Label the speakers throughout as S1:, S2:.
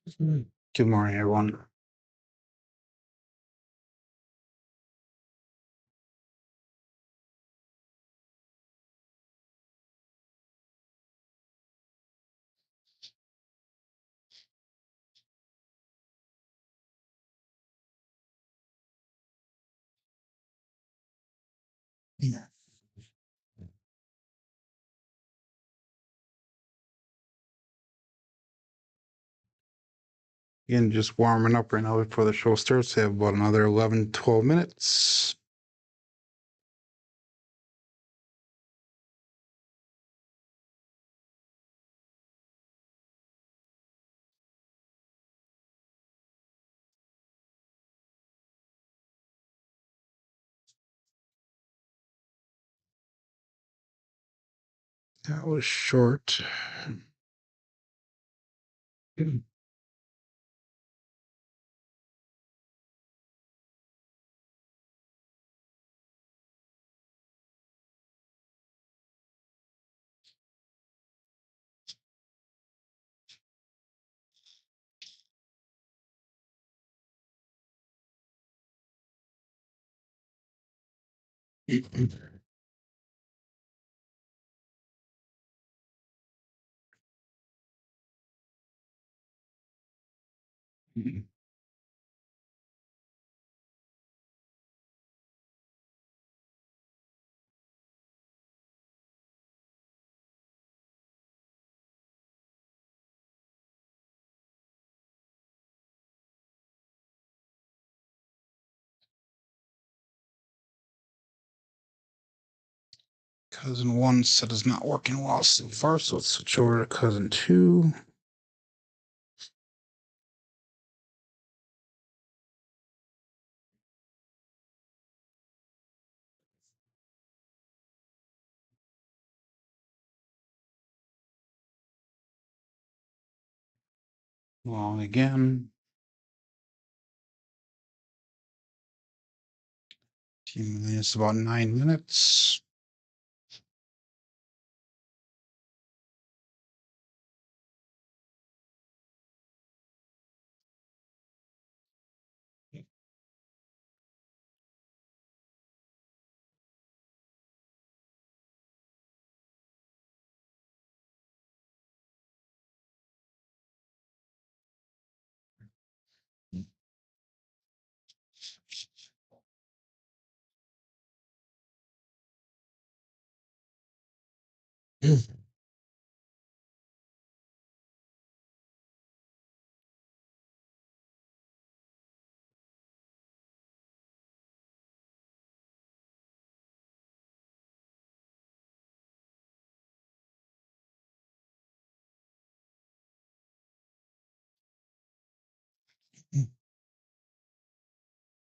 S1: Good morning, everyone. Yeah. Again, just warming up right now before the show starts. I have about another 11, 12 minutes. That was short. Cousin 1 said is not working well so far, so let's switch over to cousin 2. Long again. T-minus about 9 minutes.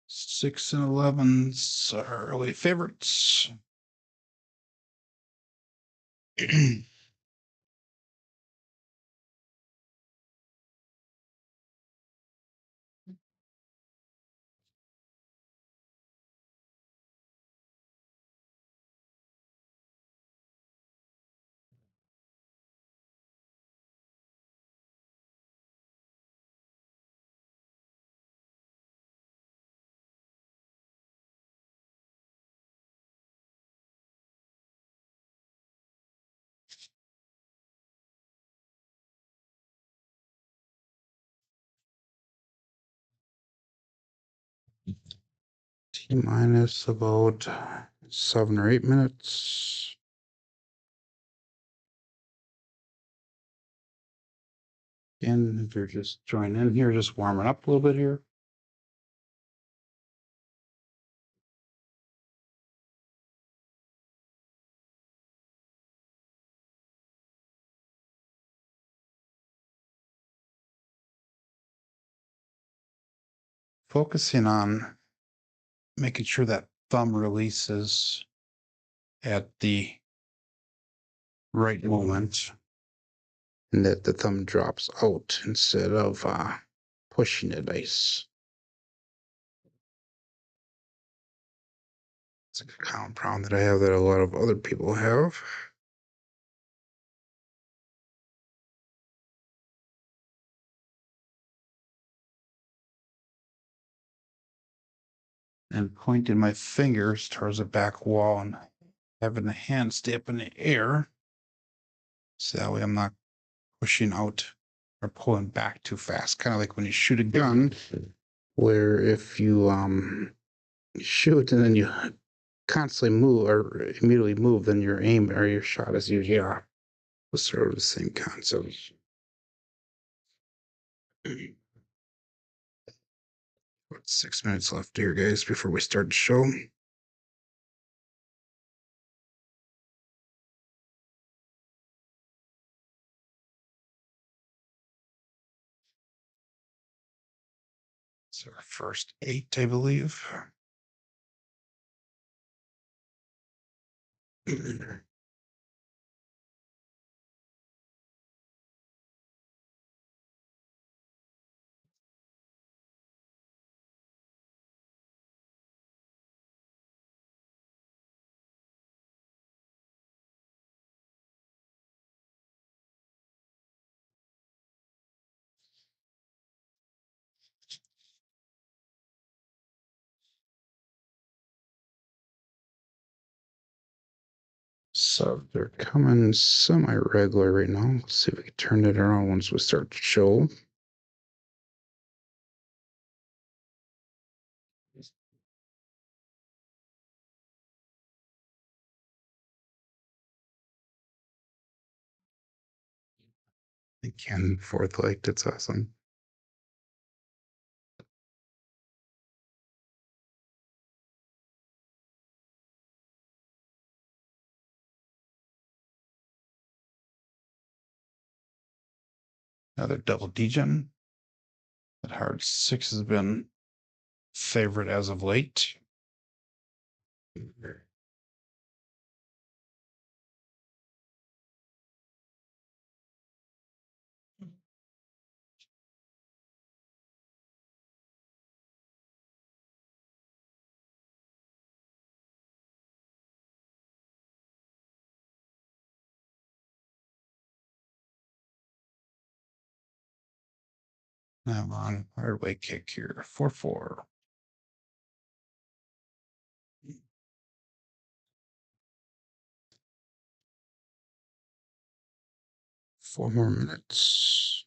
S1: Six and 11s are early favorites. T-minus about 7 or 8 minutes. Again, if you're just joining in here, just warming up a little bit here. Focusing on making sure that thumb releases at the right moment and that the thumb drops out instead of pushing the dice. It's a common problem that I have that a lot of other people have. and pointing my fingers towards the back wall and having the hand stay up in the air. So that way I'm not pushing out or pulling back too fast. Kind of like when you shoot a gun, where if you shoot and then you constantly move or immediately move, then your aim or your shot is usually off. It's sort of the same concept. About 6 minutes left here, guys, before we start the show. It's our first 8, I believe. So they're coming semi-regular right now. Let's see if we can turn it around once we start to show. Again, fourth light, that's awesome. Another double degen. That hard 6 has been favorite as of late. Now I'm on Hardway kick here, 4-4. 4 more minutes.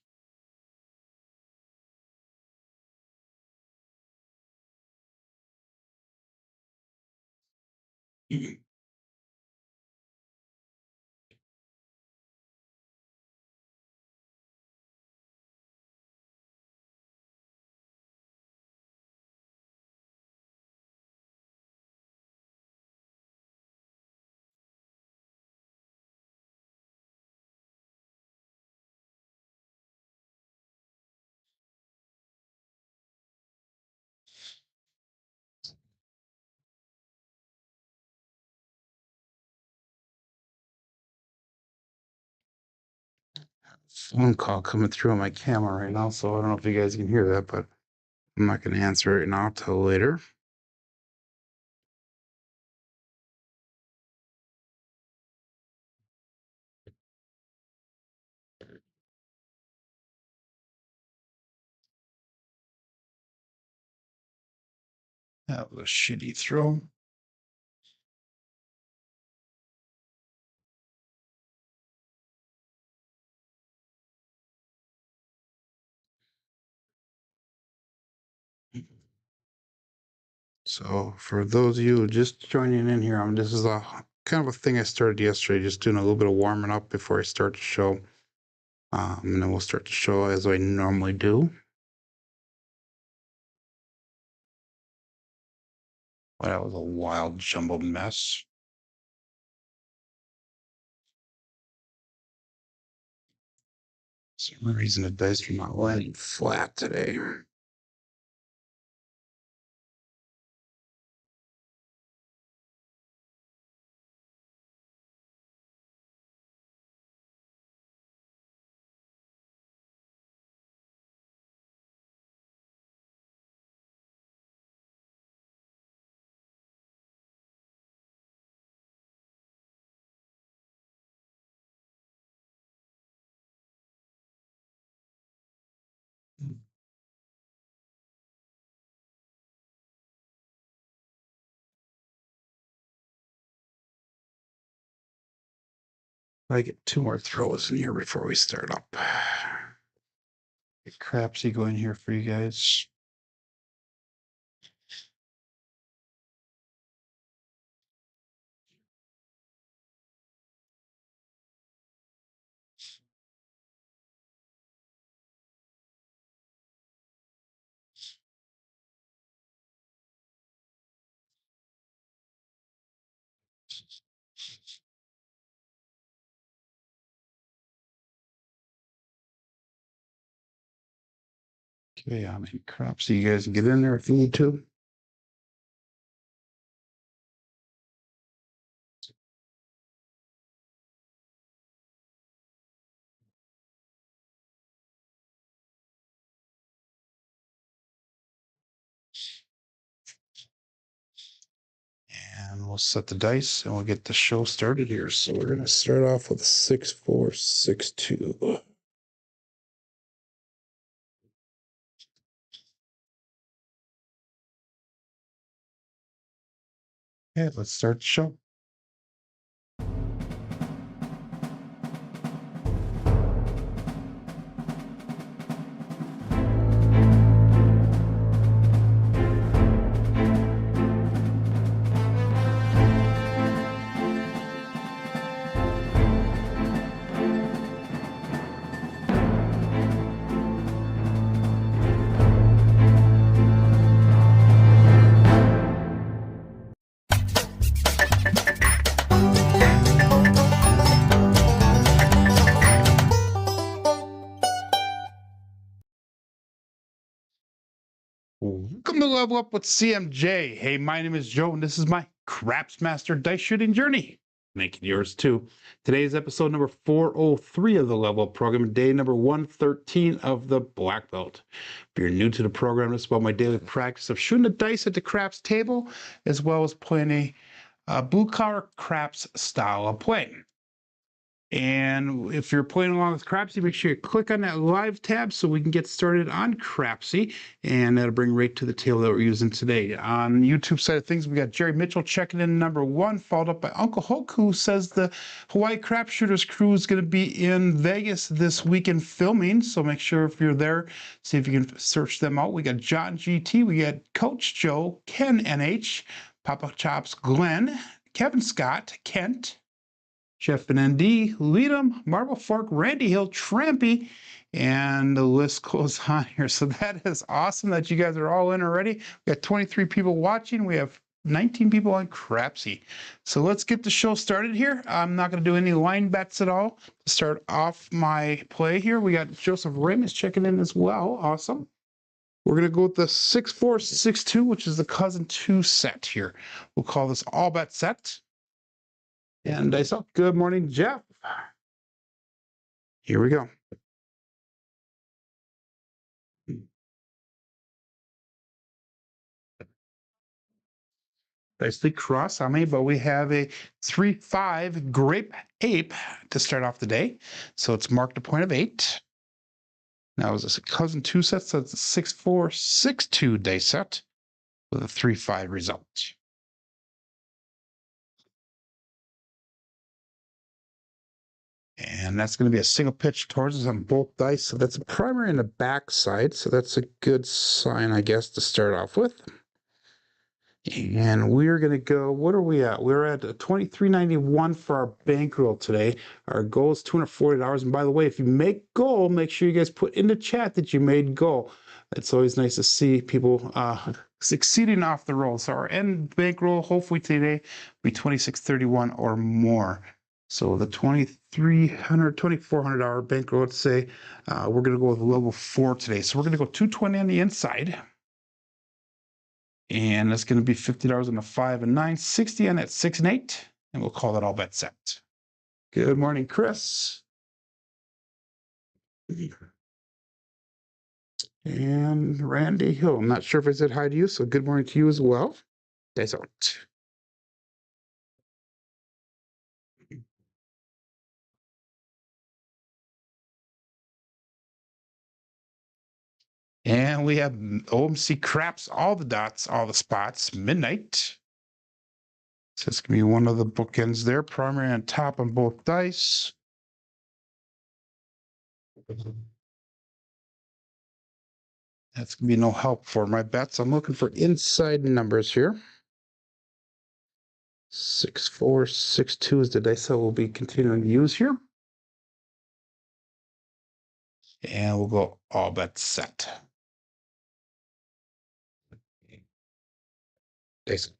S1: Phone call coming through on my camera right now, so I don't know if you guys can hear that, but I'm not going to answer it now till later. That was a shitty throw. So for those of you just joining in here, this is a kind of a thing I started yesterday, just doing a little bit of warming up before I start the show. And then we'll start the show as I normally do. Well, that was a wild jumbled mess. For some reason the dice are not landing flat today. I get two more throws in here before we start up. Get Crapsee going here for you guys. Okay, I'm in Crapsee. You guys can get in there if you need to. And we'll set the dice and we'll get the show started here. So we're going to start off with 6, 4, 6, 2. Okay, let's start the show. Welcome to Level Up with CMJ. Hey, my name is Joe, and this is my Craps Master Dice Shooting Journey. Making yours too. Today's episode number 403 of the Level Up program, day number 113 of the Black Belt. If you're new to the program, this is about my daily practice of shooting the dice at the craps table, as well as playing a blue-collar craps style of play. And if you're playing along with Crapsee, make sure you click on that live tab so we can get started on Crapsee, and that'll bring right to the table that we're using today. On the YouTube side of things, we got Jerry Mitchell checking in number 1, followed up by Uncle Hulk, who says the Hawaii Crap Shooters crew is going to be in Vegas this weekend filming. So make sure if you're there, see if you can search them out. We got John GT, we got Coach Joe, Ken NH, Papa Chops Glenn, Kevin Scott, Kent, Jeff and ND, Leadham, Marble Fork, Randy Hill, Trampy, and the list goes on here. So that is awesome that you guys are all in already. We got 23 people watching. We have 19 people on Crapsee. So let's get the show started here. I'm not going to do any line bets at all to start off my play here. We got Joseph Ramus checking in as well. Awesome. We're going to go with the 6-4-6-2, which is the cousin 2 set here. We'll call this all bet set. And I saw, good morning, Jeff. Here we go. Nicely cross on me, but we have a 3-5 grape ape to start off the day. So it's marked a point of 8. Now is this a cousin 2 set, so it's a 6-4-6-2 day set with a 3-5 result. And that's going to be a single pitch towards us on both dice. So that's a primary and a backside. So that's a good sign, I guess, to start off with. And we're going to go, what are we at? We're at $23.91 for our bankroll today. Our goal is $240. And by the way, if you make goal, make sure you guys put in the chat that you made goal. It's always nice to see people succeeding off the roll. So our end bankroll, hopefully today, will be $26.31 or more. So the $2,300, $2,400 bankroll, let's say, we're going to go with level 4 today. So we're going to go 220 on the inside. And that's going to be $50 on the 5 and 9, 60 on that 6 and 8. And we'll call that all bet set. Good morning, Chris. And Randy Hill. I'm not sure if I said hi to you, so good morning to you as well. Dice out. And we have OMC Craps, all the dots, all the spots, midnight. So it's going to be one of the bookends there, primary on top on both dice. That's gonna be no help for my bets. I'm looking for inside numbers here. 6, 4, 6, 2 is the dice that we'll be continuing to use here. And we'll go all bets set. Dice.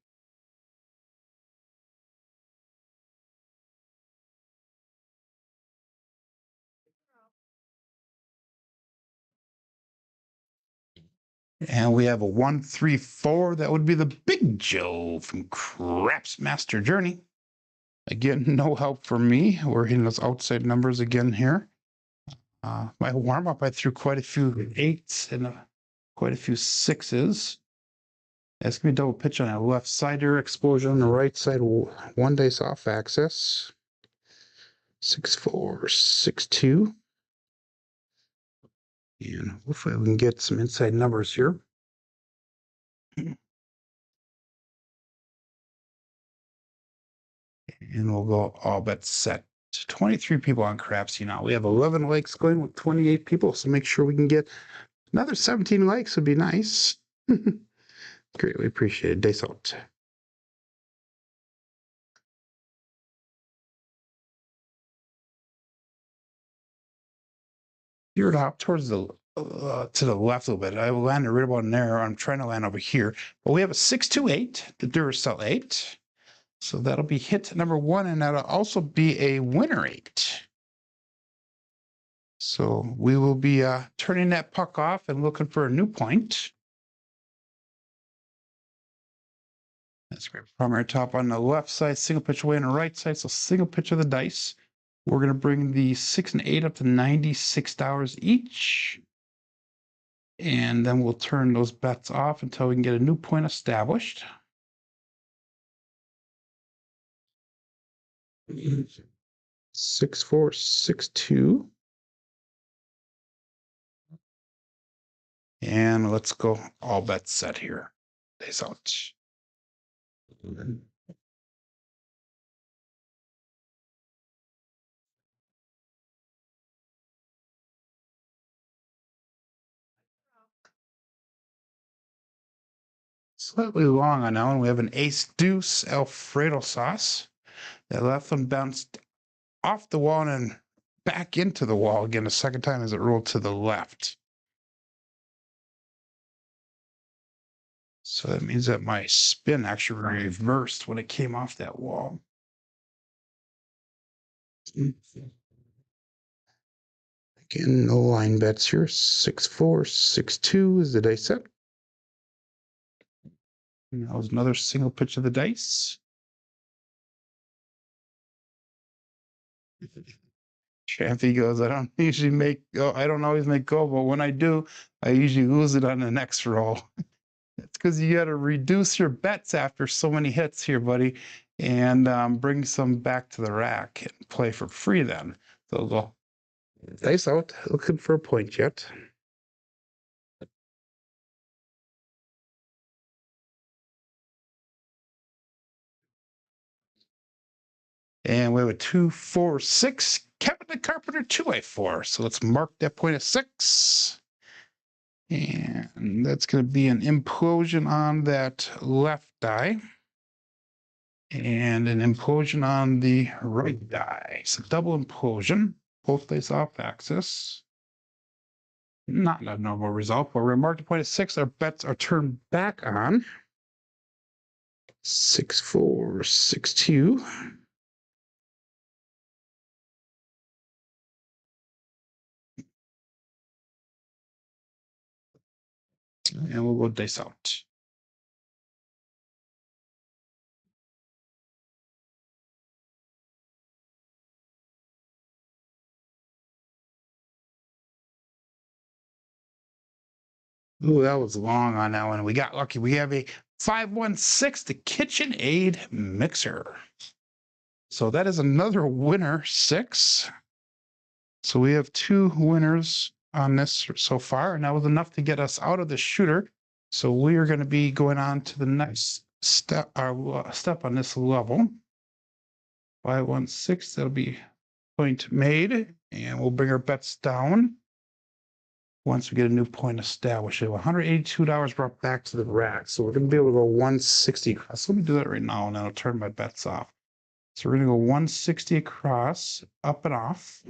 S1: And we have a 1, 3, 4. That would be the Big Joe from Crapsee Master Journey. Again, no help for me. We're hitting those outside numbers again here. My warm-up, I threw quite a few 8s and quite a few 6s. That's going to be double pitch on that left side here, explosion on the right side, 1 dice off axis. 6, 4, 6, 2. And hopefully we can get some inside numbers here. And we'll go all bets set. 23 people on Crapsee now. We have 11 likes going with 28 people, so make sure we can get another 17 likes would be nice. Greatly appreciated. Dice out. Veered off towards the to the left a little bit. I landed right about in there. I'm trying to land over here. But we have a 628, the Duracell 8. So that'll be hit number 1, and that'll also be a winner 8. So we will be turning that puck off and looking for a new point. That's great. Primary top on the left side, single pitch away on the right side. So single pitch of the dice. We're going to bring the 6 and 8 up to $96 each. And then we'll turn those bets off until we can get a new point established. Six, 4, 6, 2. And let's go all bets set here. Days out. Slightly long on that one. We have an ace deuce Alfredo sauce. That left one bounced off the wall and then back into the wall again a second time as it rolled to the left. So that means that my spin actually reversed when it came off that wall. Again, no line bets here. 6, 4, 6, 2 is the dice set. And that was another single pitch of the dice. Champy goes, I don't always make go, but when I do, I usually lose it on the next roll. It's because you got to reduce your bets after so many hits here, buddy, and bring some back to the rack and play for free then. So go dice out, looking for a point yet. And we have a 2, 4, 6. Kevin the Carpenter 2A4. So let's mark that point at 6. And that's going to be an implosion on that left die. And an implosion on the right die. So double implosion. Both dice off axis. Not a normal result, but we're going to mark the point at 6. Our bets are turned back on. 6, 4, 6, 2. And we'll go dice out. Ooh, that was long on that one. We got lucky. We have a 516, the KitchenAid mixer. So that is another winner 6. So we have 2 winners on this so far, and that was enough to get us out of the shooter. So we are going to be going on to the next step, step on this level. 516, that'll be point made, and we'll bring our bets down. once we get a new point established. $182 brought back to the rack. So we're going to be able to go 160 across. So let me do that right now, and then I'll turn my bets off. So we're going to go 160 across, up and off.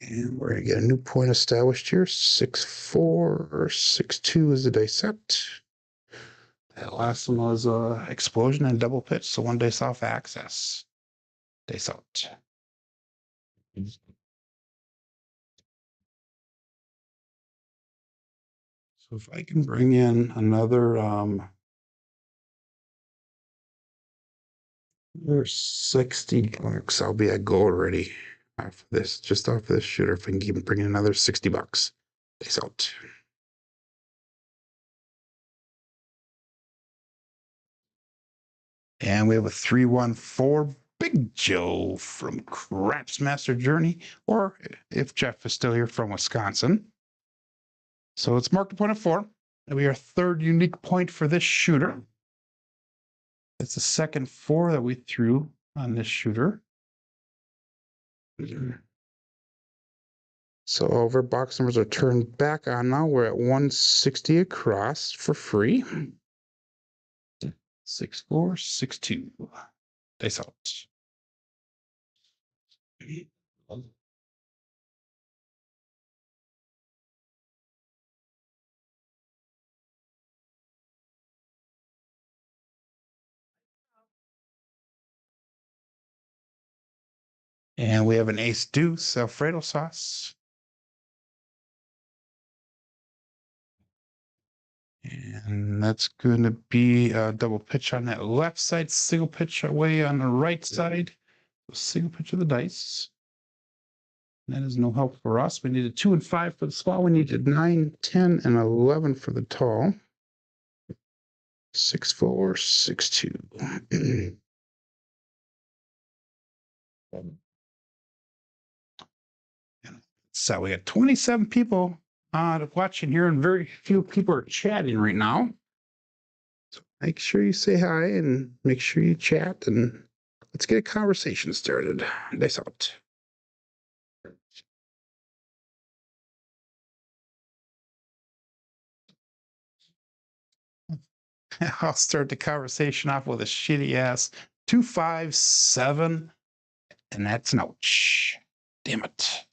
S1: And we're going to get a new point established here. 6-4, 6-2 is the dice set. That last one was explosion and double pitch, so 1 dice off access. Dice out. So if I can bring in another there's 60 bucks, I'll be at goal already. Off this, just off this shooter, if I can keep bringing another 60 bucks. Dice out. And we have a 314 Big Joe from Craps Master Journey, or if Jeff is still here, from Wisconsin. So it's marked a point of 4. That'll be our third unique point for this shooter. It's the second 4 that we threw on this shooter. So all of our box numbers are turned back on now. We're at 160 across for free. 6-4, 6-2. Dice out. And we have an ace deuce Alfredo sauce. And that's going to be a double pitch on that left side, single pitch away on the right side. Single pitch of the dice. That is no help for us. We needed 2 and 5 for the small. We needed 9, 10, and 11 for the tall. 6-4, 6-2. So we got 27 people watching here, and very few people are chatting right now. So make sure you say hi and make sure you chat, and let's get a conversation started. Dice out. I'll start the conversation off with a shitty ass 257, and that's an ouch. Damn it.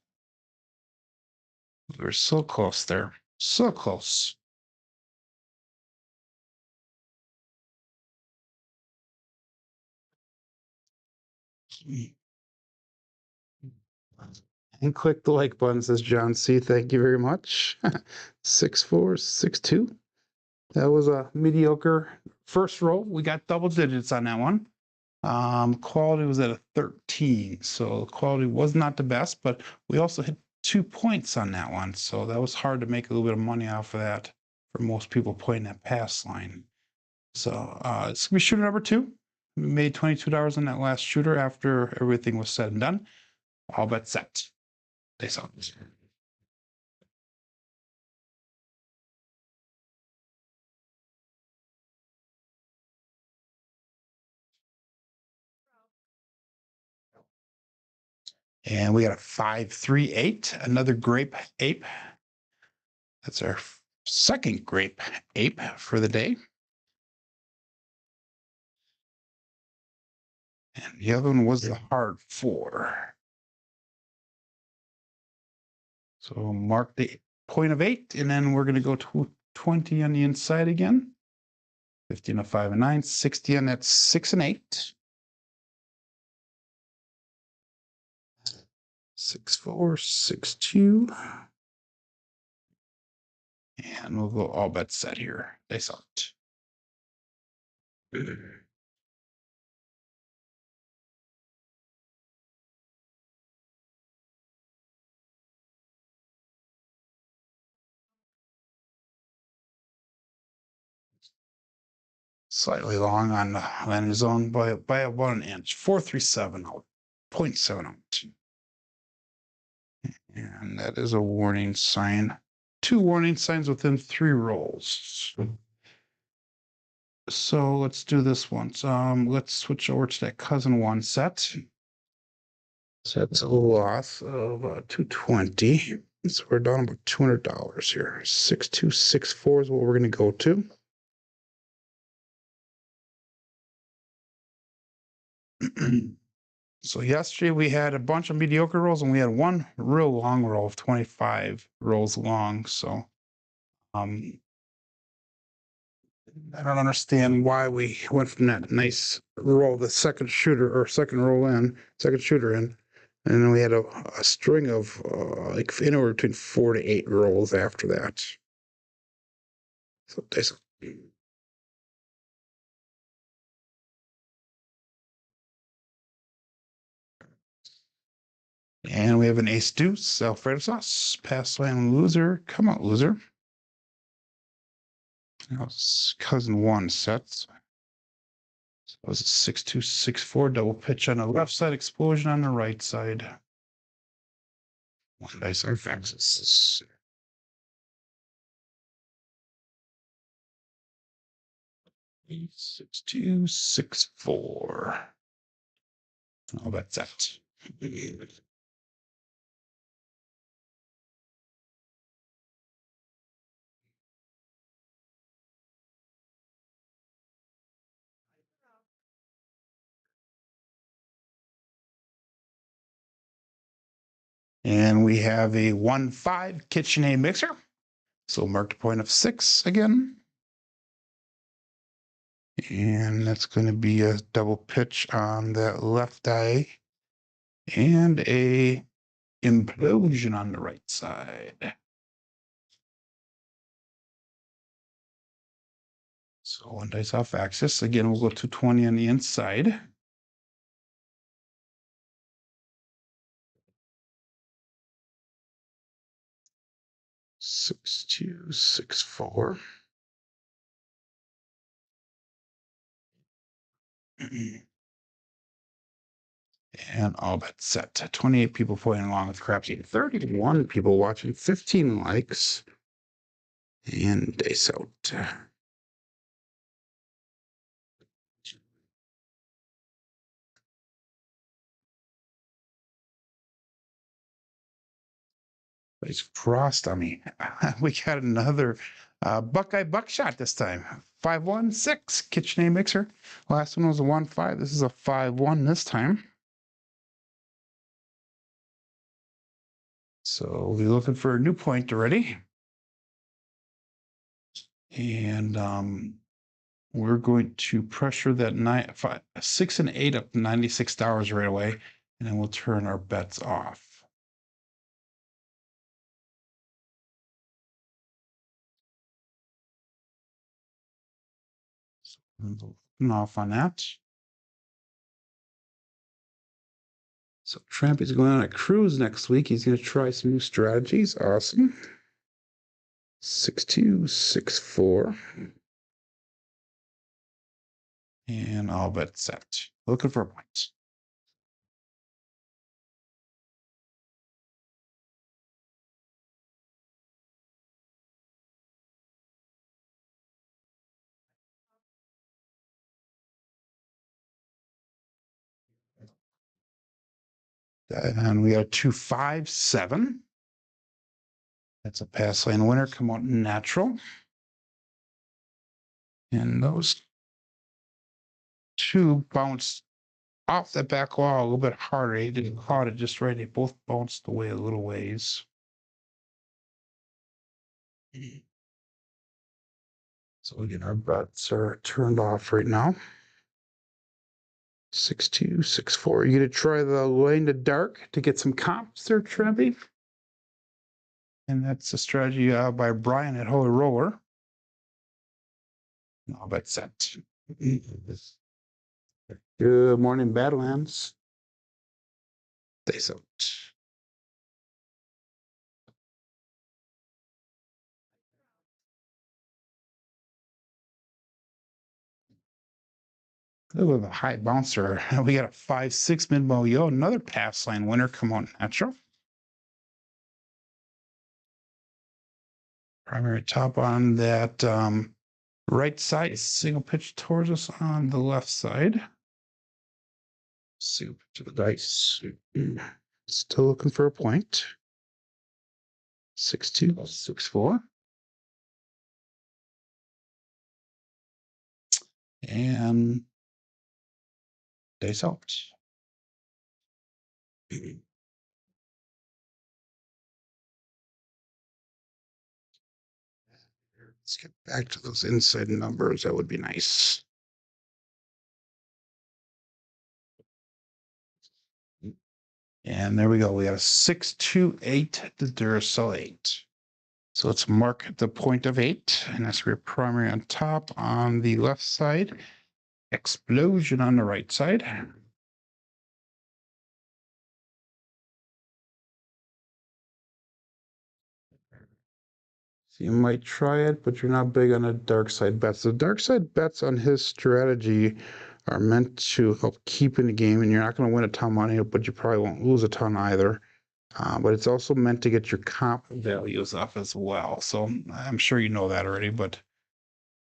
S1: We were so close there. So close. And click the like button, says John C. Thank you very much. 6-4, 6-2. That was a mediocre first roll. We got double digits on that one. Quality was at a 13, so quality was not the best, but we also hit 2 points on that one, so that was hard to make a little bit of money off of that for most people playing that pass line. So it's gonna be shooter number 2. We made $22 on that last shooter after everything was said and done. All bets set. Dice out. And we got a 5-3-8, another grape ape. That's our second grape ape for the day. And the other one was the hard 4. So mark the point of 8, and then we're going to go to 20 on the inside again. 50 on a 5 and 9, 60 on that 6 and 8. 6-4, 6-2. And we'll go all bets set here. Dice out. Slightly long on the landing zone by about an inch. 437 out. 0.7 out. And that is a warning sign. 2 warning signs within 3 rolls. So let's do this one. Let's switch over to that cousin 1 set. So that's a loss of 220. So we're down about $200 here. 6264 is what we're going to go to. So yesterday we had a bunch of mediocre rolls and we had one real long roll of 25 rolls long. So I don't understand why we went from that nice roll, the second shooter in, and then we had a string of like anywhere between 4 to 8 rolls after that. So and we have an ace deuce, Alfredo sauce, pass line loser, come out loser. Now cousin one sets. So it was a 6264 double pitch on the left side, explosion on the right side. One dice are faxes. Six two six four. Oh, that's that. And we have a 1-5 KitchenAid mixer. So marked point of 6 again. And that's going to be a double pitch on that left die and a implosion on the right side. So one dice off axis. Again, we'll go 220 on the inside. Six two six four. And all that set. 28 people playing along with Crapsee. 31 people watching, 15 likes. And dice out. He's crossed on me. We got another Buckeye Buckshot this time. 516 KitchenAid mixer. Last one was a 1-5. This is a 5-1 this time. So we'll be looking for a new point already. And we're going to pressure that 6 and 8 up to $96 right away, and then we'll turn our bets off. Off on that. So Trampy's going on a cruise next week. He's going to try some new strategies. Awesome. 6264. And all bet set. Looking for a point. And we got a 257. That's a pass lane winner. Come out natural. And those two bounced off the back wall a little bit harder. He didn't caught it just right. They both bounced away a little ways. So again, our bets are turned off right now. 6264. You gonna try the lane to dark to get some comps there, Trampy? And that's a strategy by Brian at Holy Roller. I'll bet set. Good morning, Badlands. Days out. A little bit of a high bouncer. We got a 5-6 mid mo yo. Another pass line winner. Come on, natural. Primary top on that right side. Single pitch towards us on the left side. Soup to the dice. Still looking for a point. 6-2, 6-4. And dice out. Let's get back to those inside numbers. That would be nice. And there we go. We got a 6-2-8 to Duracell 8. So let's mark the point of 8. And that's your primary on top on the left side. Explosion on the right side. So you might try it, but you're not big on the dark side bets. The dark side bets on his strategy are meant to help keep in the game, and you're not going to win a ton of money, but you probably won't lose a ton either. But it's also meant to get your comp values up as well. So I'm sure you know that already, but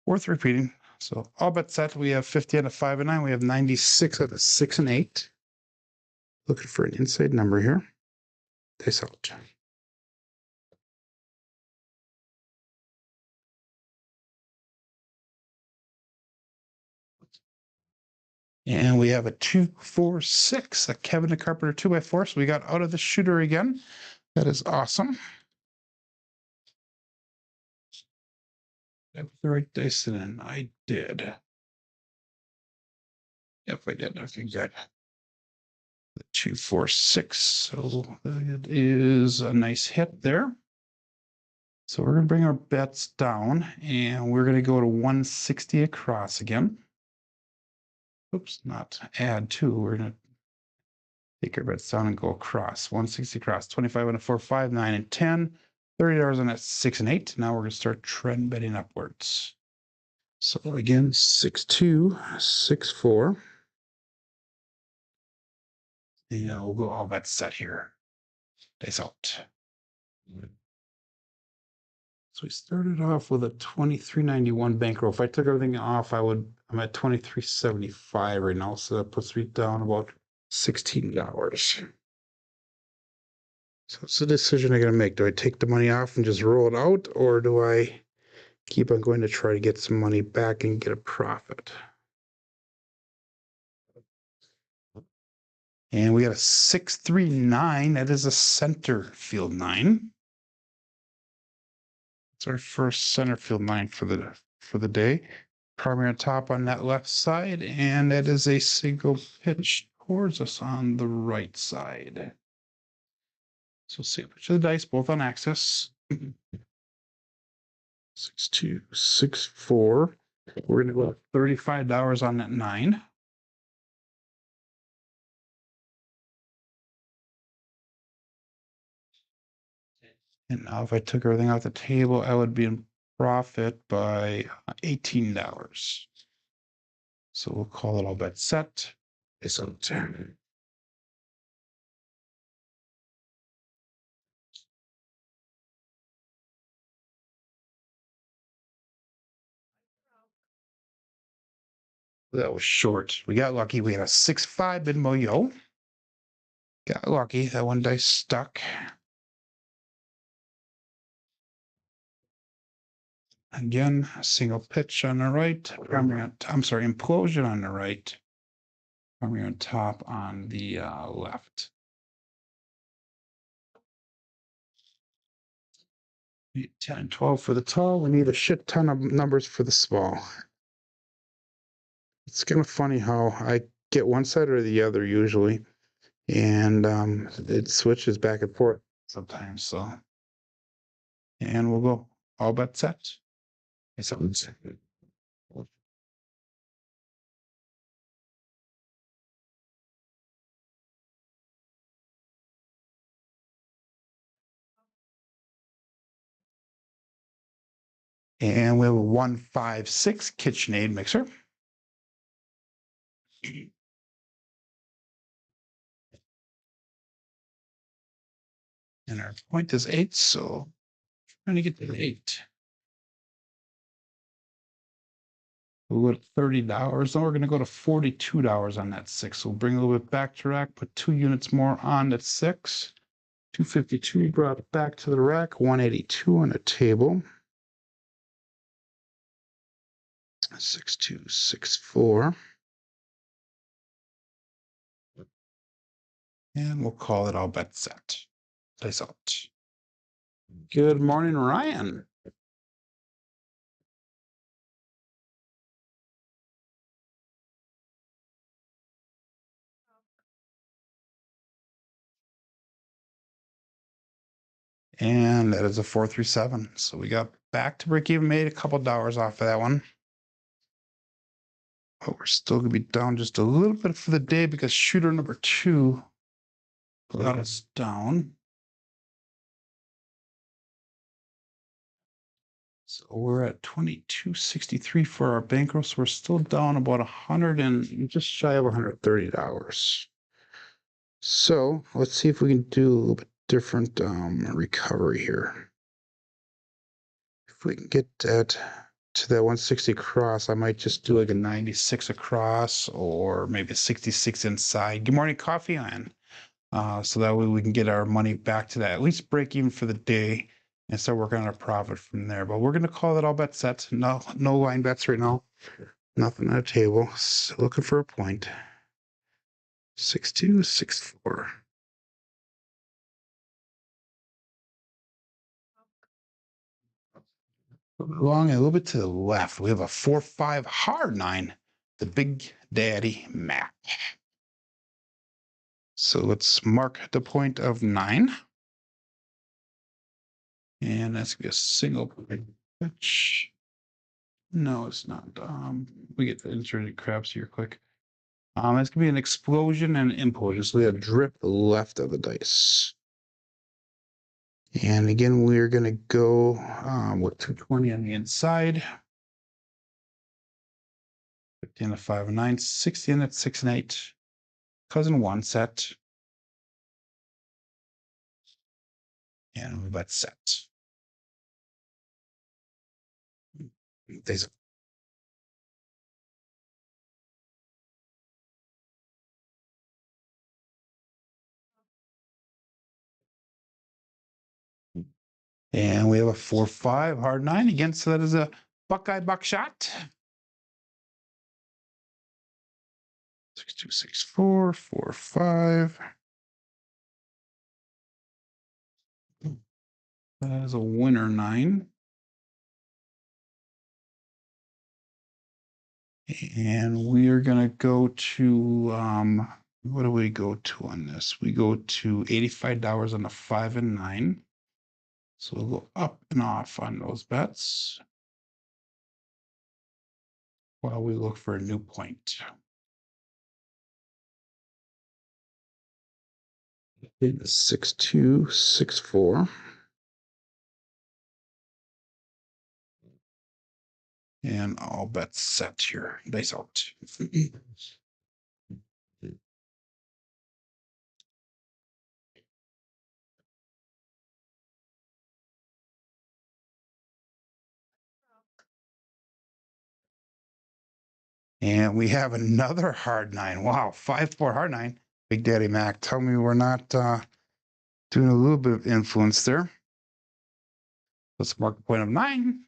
S1: worth repeating. So all bets set. We have 50 out of 5 and 9. We have 96 out of 6 and 8. Looking for an inside number here. Dice out. And we have a 2-4-6, a Kevin the Carpenter 2x4. So we got out of the shooter again. That is awesome. Did I put the right dice in? I did. Yep, I did. Okay, good. The 2-4-6. So it is a nice hit there. So we're going to bring our bets down, and we're going to go to 160 across again. Oops, not add 2. We're going to take our bets down and go across. 160 across, 25 on a 4, 5, 9, and 10. $30 on that 6 and 8. Now we're going to start trend betting upwards. So again, 6-2, 6-4. Yeah, we'll go all bets set here. Dice out. So we started off with a 23.91 bankroll. If I took everything off, I'm at 23.75 right now. So that puts me down about $16. So it's a decision I got to make. Do I take the money off and just roll it out, or do I keep on going to try to get some money back and get a profit? And we got a 6-3-9. That is a center field 9. It's our first center field 9 for the day. Primary on top on that left side, and that is a single pitch towards us on the right side. So single pitch of the dice, both on axis. 6-2, 6-4. We're gonna go $35 on that 9. And now if I took everything off the table, I would be in profit by $18. So we'll call it all bet set. It's on 10. That was short. We got lucky. We had a 6-5 in Moyo. Got lucky. That one dice stuck. Again, a single pitch on the right. Implosion on the right. Primary on top on the left. 8, 10, 12 for the tall. We need a shit ton of numbers for the small. It's kind of funny how I get one side or the other usually, and it switches back and forth sometimes. So, and we'll go all bet set. And we have a 1-5-6 KitchenAid mixer. And our point is 8, so trying to get to 8. We'll go to $30. Then we're going to go to $42 on that 6. So we'll bring a little bit back to rack, put 2 units more on that 6. 252 brought it back to the rack, 182 on the table. 6264. And we'll call it all bet set. Place out. Good morning, Ryan. And that is a 437. So we got back to break even, made a couple dollars off of that one. But we're still going to be down just a little bit for the day because shooter number 2 got us down. So we're at 2263 for our bankroll. So we're still down about 100 and just shy of $130. So let's see if we can do a little bit different recovery here. If we can get that to that 160 across, I might just do like a 96 across or maybe a 66 inside. Good morning, Coffee Land. So that way we can get our money back to that, at least break even for the day and start working on a profit from there. But we're going to call it all bet sets. No line bets right now. Nothing on the table. So looking for a point. 6264. Along a little bit to the left, we have a 4-5 hard 9, the Big Daddy Mac. So let's mark the point of 9. And that's gonna be a single pitch. No, it's not. We get the inserted Crapsee here quick. It's gonna be an explosion and an implosion. So we have drip left of the dice. And again, we're gonna go with 220 on the inside. 50 on the 5 and 9, 60 on that 6 and 8. Cousin 1 set. And we bet set. There's and we have a 4-5 hard 9 again. So that is a Buckeye buckshot. 6264, 4-5. That is a winner 9. And we are going to go to, what do we go to on this? We go to $85 on the 5 and 9. So we'll go up and off on those bets while we look for a new point. 6264. And all bets set here. Dice out. And we have another hard 9. Wow, 5-4 hard 9. Big Daddy Mac, tell me we're not doing a little bit of influence there. Let's mark the point of 9.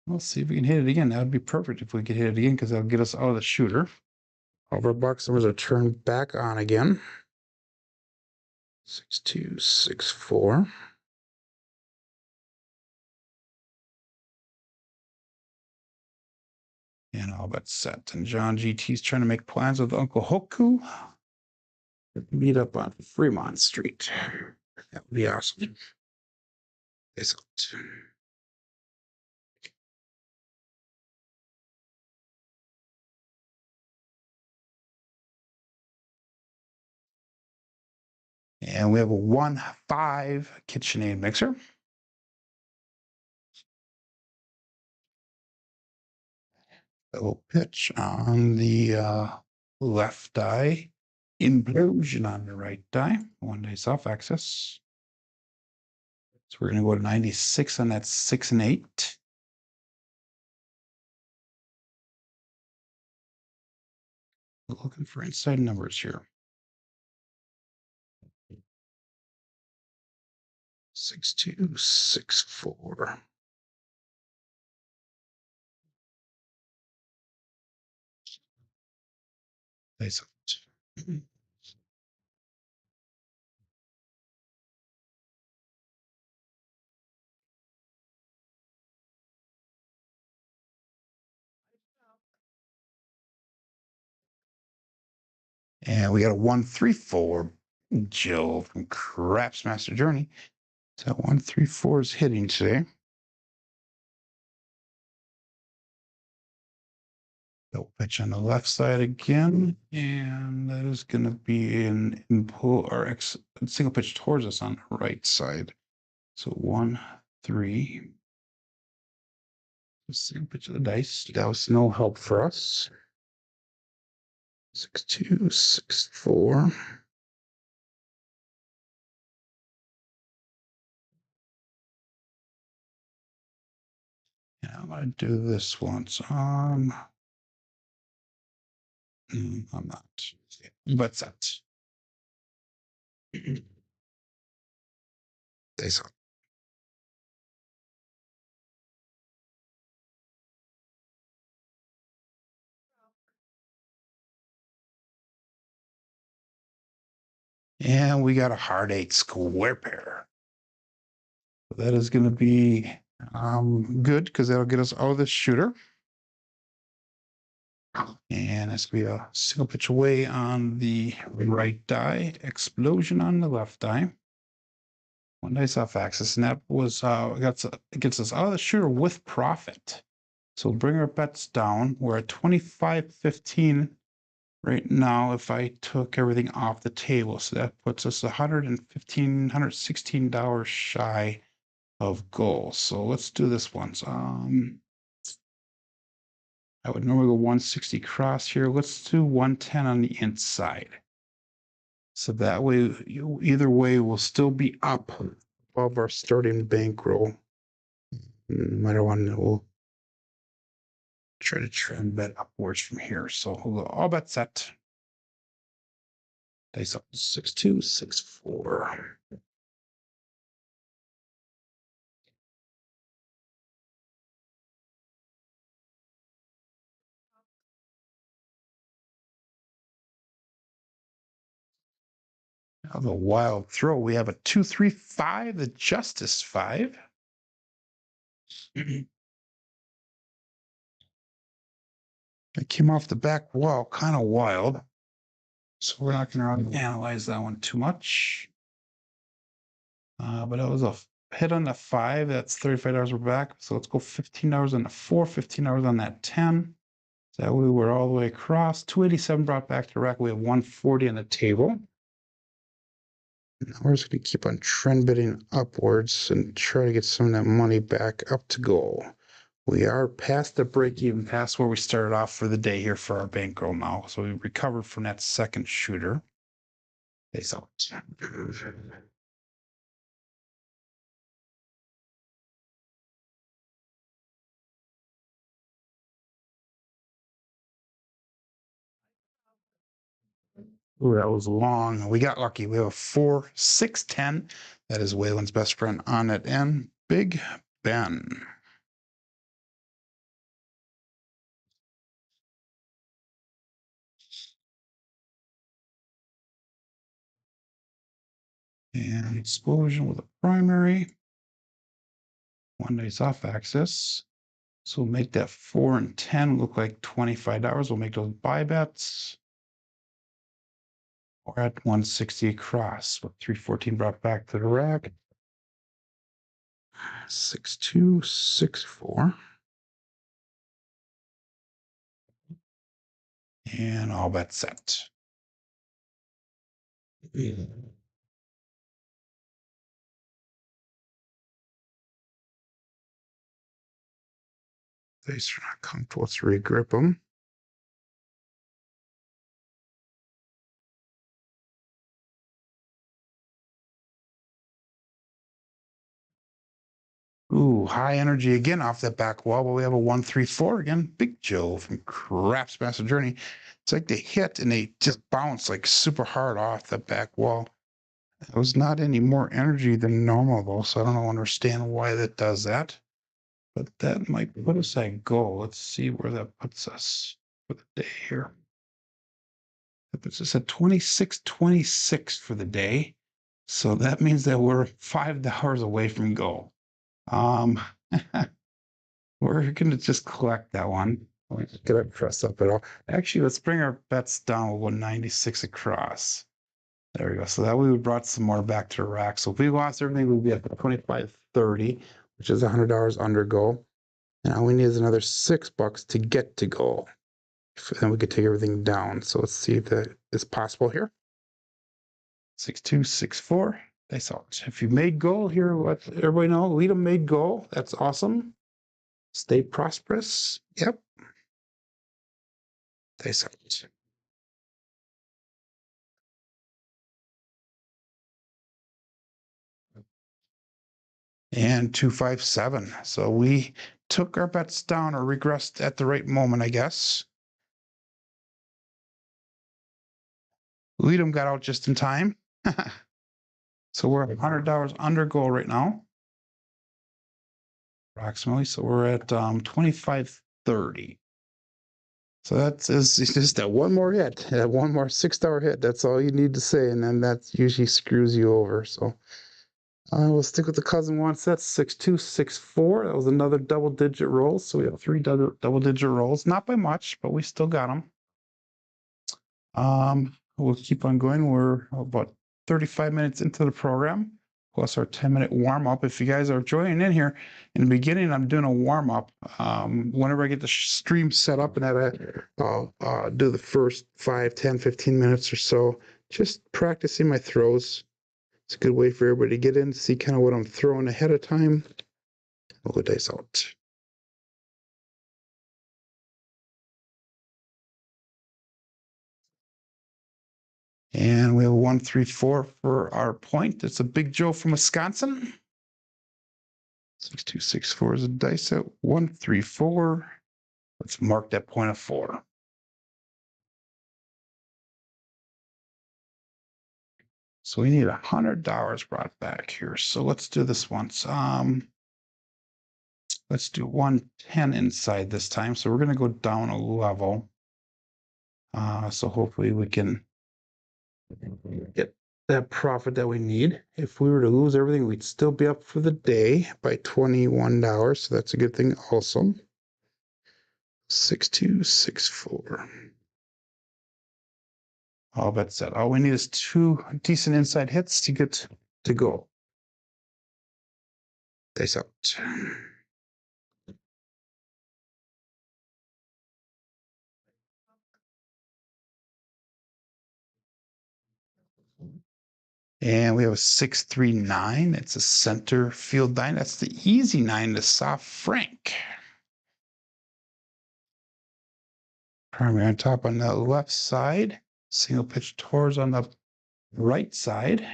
S1: Let's see if we can hit it again. That would be perfect if we could hit it again because that'll get us out of the shooter. All of our bucks numbers are turned back on again. 6264. And all but set. And John GT's trying to make plans with Uncle Hoku. Meet up on Fremont Street. That would be awesome. And we have a 1-5 KitchenAid mixer. A little pitch on the left die. Implosion on the right die. 1 dice off axis. So we're going to go to 96 on that 6 and 8. Looking for inside numbers here. 6264. Nice. And we got a 134 Jill from Craps Master Journey. So 134 is hitting today. Double pitch on the left side again, and that is going to be an pull or single pitch towards us on the right side. So 1, 3. Single pitch of the dice. That was no help for us. 6, 2, 6, 4. Yeah, I'm gonna do this once. I'm not. But that. Dice up. And we got a hard 8 square pair. That is going to be good because that'll get us out of this shooter. And that's going to be a single pitch away on the right die, explosion on the left die. One dice off axis, and that was gets us out of the shooter with profit. So we'll bring our bets down. We're at 25.15 right now if I took everything off the table. So that puts us $116 shy of goal. So let's do this once. I would normally go 160 cross here. Let's do 110 on the inside. So that way, either way, we'll still be up above our starting bankroll. No matter what, we'll try to trend bet upwards from here. So we'll go all bet set. Dice up 6264. Now the wild throw. We have a 235, the Justice 5. It came off the back wall, kind of wild. So we're not going to analyze that one too much. But it was a hit on the 5. That's $35 we're back. So let's go $15 on the 4, $15 on that 10. So that way we're all the way across. 287 brought back to the rack. We have 140 on the table. Now we're just going to keep on trend bidding upwards and try to get some of that money back up to goal. We are past the break even, past where we started off for the day here for our bankroll now. So we recovered from that second shooter. Face out. Ooh, that was long. We got lucky. We have a 4, 6, 10. That is Waylon's best friend on it and Big Ben. And explosion with a primary. One dice off axis. So we'll make that 4 and 10 look like $25. We'll make those buy bets. We're at 160 across with 314 brought back to the rack. 6264. And all bets set. Dice are not comfortable. Let's regrip them. Ooh, high energy again off that back wall, but we have a 1-3-4 again. Big Joe from Crapsee Master Journey. It's like they hit and they just bounce like super hard off the back wall. It was not any more energy than normal though, so I don't understand why that does that. But that might put us at goal. Let's see where that puts us for the day here. That puts us at 26.26 for the day. So that means that we're $5 away from goal. We're gonna just collect that one. Let's get our press up at all. Actually, let's bring our bets down with 196 across. There we go. So that way we brought some more back to the rack. So if we lost everything, we'd be at 25.30, which is $100 under goal. And all we need is another $6 to get to goal. Then we could take everything down. So let's see if that is possible here. 6-2, 6-4. Dice out. If you made goal here, let everybody know. Lead made goal. That's awesome. Stay prosperous. Yep. Dice out. And 257. So we took our bets down or regressed at the right moment, I guess. Lead'em got out just in time. So we're at $100 under goal right now. Approximately. So we're at 25.30. So it's just that one more hit, that one more $6 hit. That's all you need to say, and then that usually screws you over. So we'll stick with the cousin one set, 6-2, 6-4. That was another double-digit roll. So we have 3 double-digit rolls, not by much, but we still got them. We'll keep on going. We're about 35 minutes into the program, plus our 10-minute warm-up. If you guys are joining in here, in the beginning, I'm doing a warm-up. Whenever I get the stream set up and that I'll do the first 5, 10, 15 minutes or so, just practicing my throws. It's a good way for everybody to get in, see kind of what I'm throwing ahead of time. We'll go dice out. And we have 1-3-4 for our point. It's a Big Joe from Wisconsin. 6-2, 6-4 is a dice set. 1-3-4. Let's mark that point of 4. So we need $100 brought back here. So let's do this once. Let's do 110 inside this time. So we're going to go down a level. So hopefully we can get that profit that we need. If we were to lose everything, we'd still be up for the day by $21. So that's a good thing also. 6-2, 6-4. All bets set. All we need is 2 decent inside hits to get to goal. Dice out. And we have a 6-3-9. It's a center field 9. That's the easy 9 to soft Frank. Primary on top on the left side. Single pitch towards on the right side.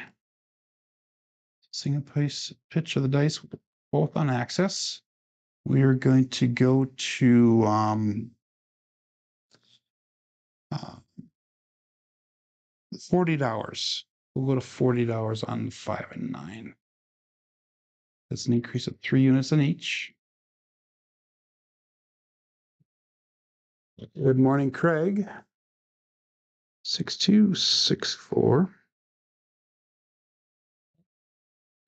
S1: Single pitch of the dice, both on axis. We are going to go to $40. We'll go to $40 on the 5 and 9. That's an increase of 3 units in each. Good morning, Craig. 6-2, 6-4.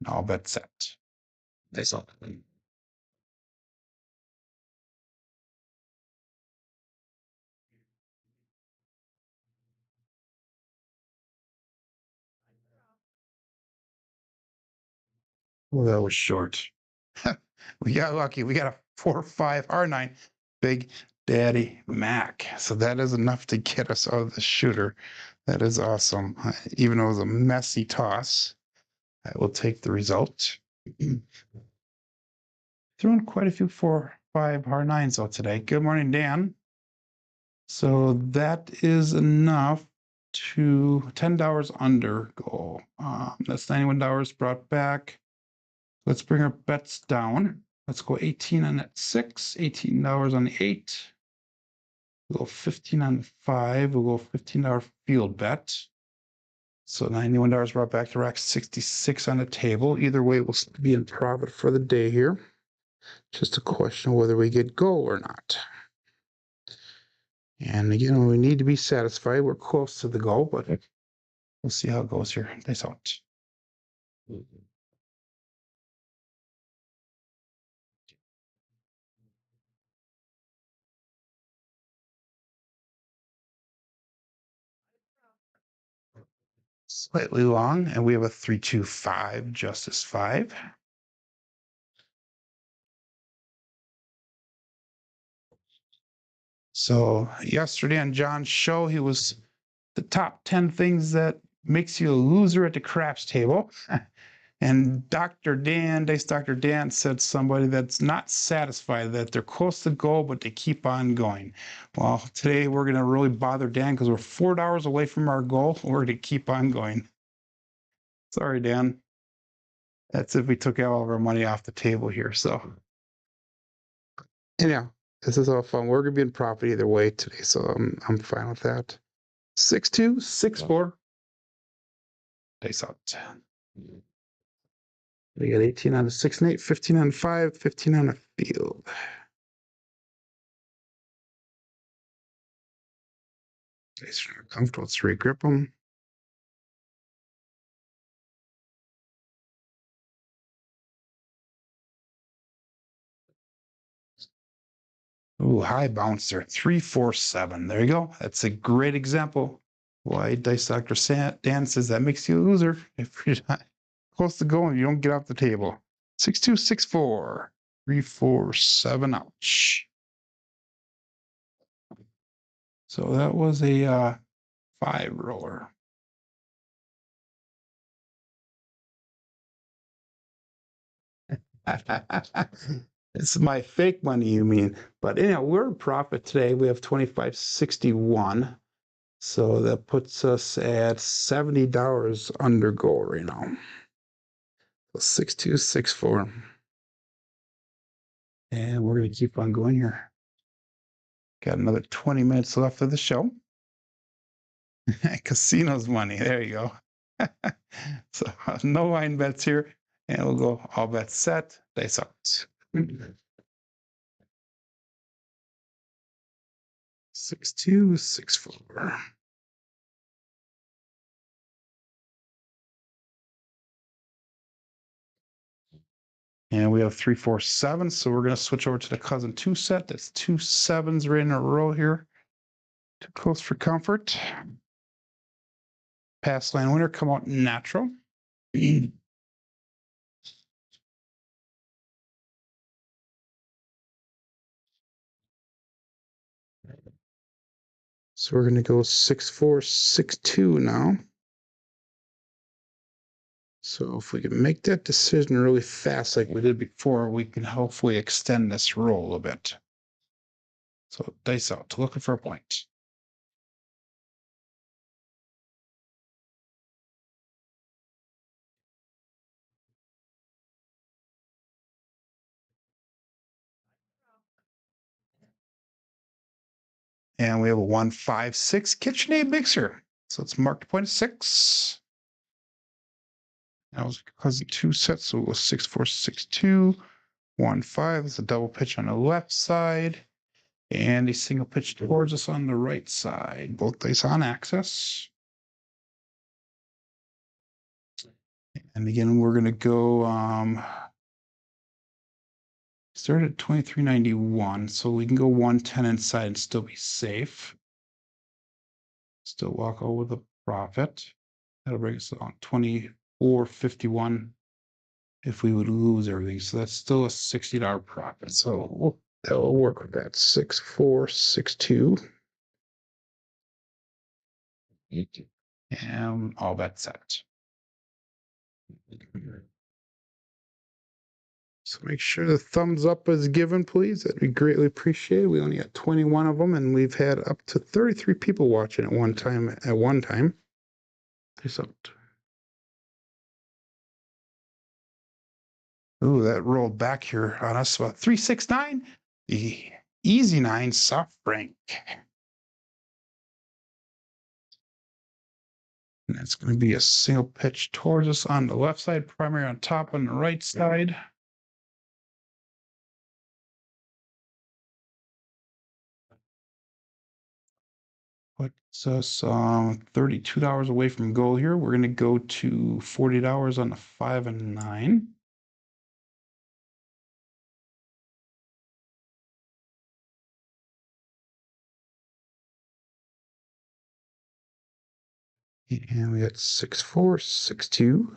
S1: All bets set. That's all. Well, that was short. We got lucky. We got a 4-5 R9. Big Daddy Mac. So that is enough to get us out of the shooter. That is awesome. Even though it was a messy toss, I will take the result. Throwing quite a few 4-5 R9s out today. Good morning, Dan. So that is enough to $10 under goal. That's $91 brought back. Let's bring our bets down. Let's go 18 on that 6, $18 on the 8. We'll go 15 on the 5. We'll go $15 field bet. So $91 brought back to rack 66 on the table. Either way, we'll be in profit for the day here. Just a question of whether we get goal or not. And again, we need to be satisfied. We're close to the goal, but we'll see how it goes here. Nice out. Slightly long, and we have a 3-2-5, Justice 5. So yesterday on John's show, he was the top 10 things that makes you a loser at the craps table. And Dr. Dan, Dice Dr. Dan, said somebody that's not satisfied that they're close to goal, but they keep on going. Well, today we're going to really bother Dan because we're $4 away from our goal. We're going to keep on going. Sorry, Dan. That's if we took all of our money off the table here. So, anyhow, this is all fun. We're going to be in profit either way today, so I'm fine with that. 6-2, 6-4. Dice out. We got 18 on a 6 and 8, 15 on 5, 15 on a field. Dice are not comfortable. Let's regrip them. Ooh, high bouncer. 3-4-7. There you go. That's a great example. Why Dice Dr. Dan says that makes you a loser if you're not close to going. You don't get off the table. 6-2, 6-4. 3-4-7. Ouch. So that was a 5 roller. It's my fake money, you mean? But anyhow, we're in profit today. We have 25.61. So that puts us at $70 under goal right now. 6-2, 6-4. And we're going to keep on going here. Got another 20 minutes left of the show. Casino's money. There you go. So no line bets here. And we'll go all bets set. Dice out. 6-2, 6-4. And we have 3-4-7. So we're going to switch over to the cousin 2 set. That's 2 7s right in a row here. Too close for comfort. Pass line winner come out natural. So we're going to go 6-4, 6-2 now. So if we can make that decision really fast like we did before, we can hopefully extend this roll a bit. So dice out, looking for a point. And we have a 1-5-6 KitchenAid mixer. So it's marked point 6. That was cousin 2 sets, so it was 6-4, 6-2, 1-5. It's a double pitch on the left side. And a single pitch towards us on the right side. Both dice on access. And again, we're going to go start at 23.91, so we can go 110 inside and still be safe. Still walk over the profit. That'll bring us on 24.51 if we would lose everything. So that's still a $60 profit. So that'll work with that. 6-4, 6-2. And all bets set. So make sure the thumbs up is given, please. That'd be greatly appreciated. We only got 21 of them, and we've had up to 33 people watching at one time. Peace out. Ooh, that rolled back here on us. About 369. The easy 9 soft frank. And that's going to be a single pitch towards us on the left side, primary on top on the right side. Puts us $32 away from goal here. We're going to go to $40 on the 5 and 9. And we got 6-4, 6-2.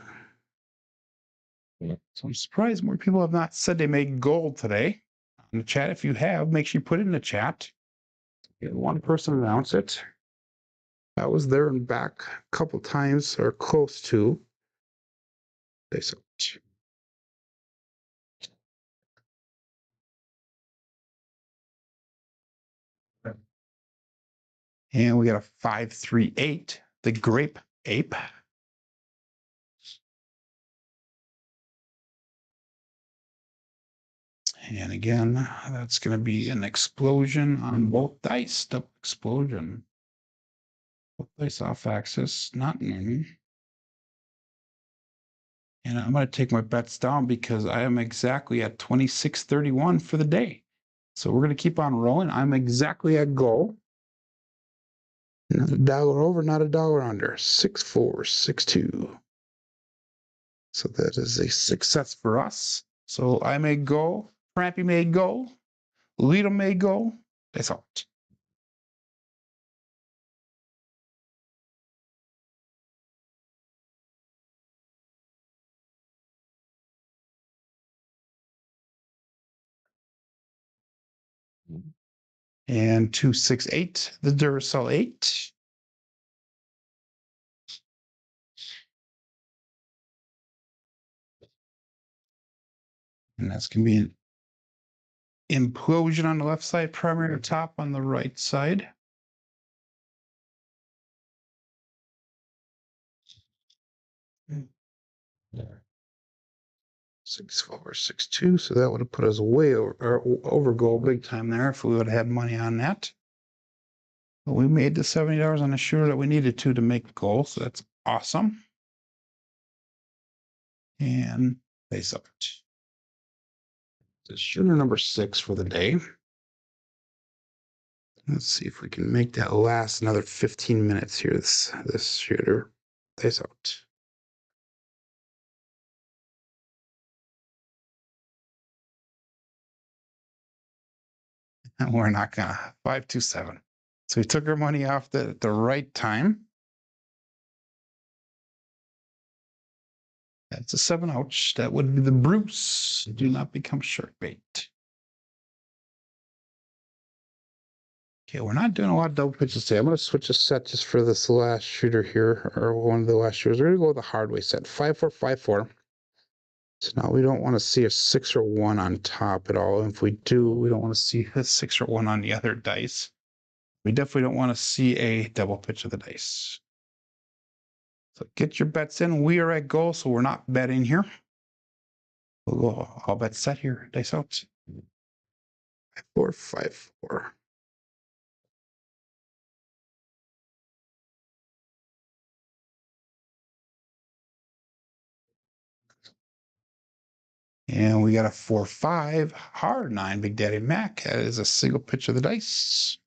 S1: So I'm surprised more people have not said they made gold today. In the chat, if you have, make sure you put it in the chat. Get one person announce it. I was there and back a couple times, or close to. They said. And we got a 5-3-8, the grape ape. And again, that's going to be an explosion on both dice. Double explosion. Both dice off axis, not normal. And I'm going to take my bets down because I am exactly at 26.31 for the day. So we're going to keep on rolling. I'm exactly at goal. Not a dollar over, not a dollar under. 6-4, 6-2. So that is a success for us. So I may go. Crappy may go. Lito may go. That's all. And 268, the Duracell 8. And that's going to be an implosion on the left side, primary top on the right side. There. 6-4, 6-2. So that would have put us way over goal big time there if we would have had money on that. But we made the $70 on the shooter that we needed to make goal. So that's awesome. And face up. The shooter number 6 for the day. Let's see if we can make that last another 15 minutes here. This shooter. Face out. And we're not gonna 527. So we took our money off at the right time. That's a 7. Ouch. That would be the Bruce. Do not become shark bait. Okay, we're not doing a lot of double pitches today. I'm going to switch a set just for this last shooter here, or one of the last shooters. We're going to go with the Hardway set, 5-4, 5-4. So now we don't want to see a 6 or 1 on top at all. If we do, we don't want to see a 6 or 1 on the other dice. We definitely don't want to see a double pitch of the dice. So get your bets in. We are at goal, so we're not betting here. We'll go all bets set here. Dice out. 5-4, 5-4. And we got a 4-5 hard 9 Big Daddy Mac. That is a single pitch of the dice.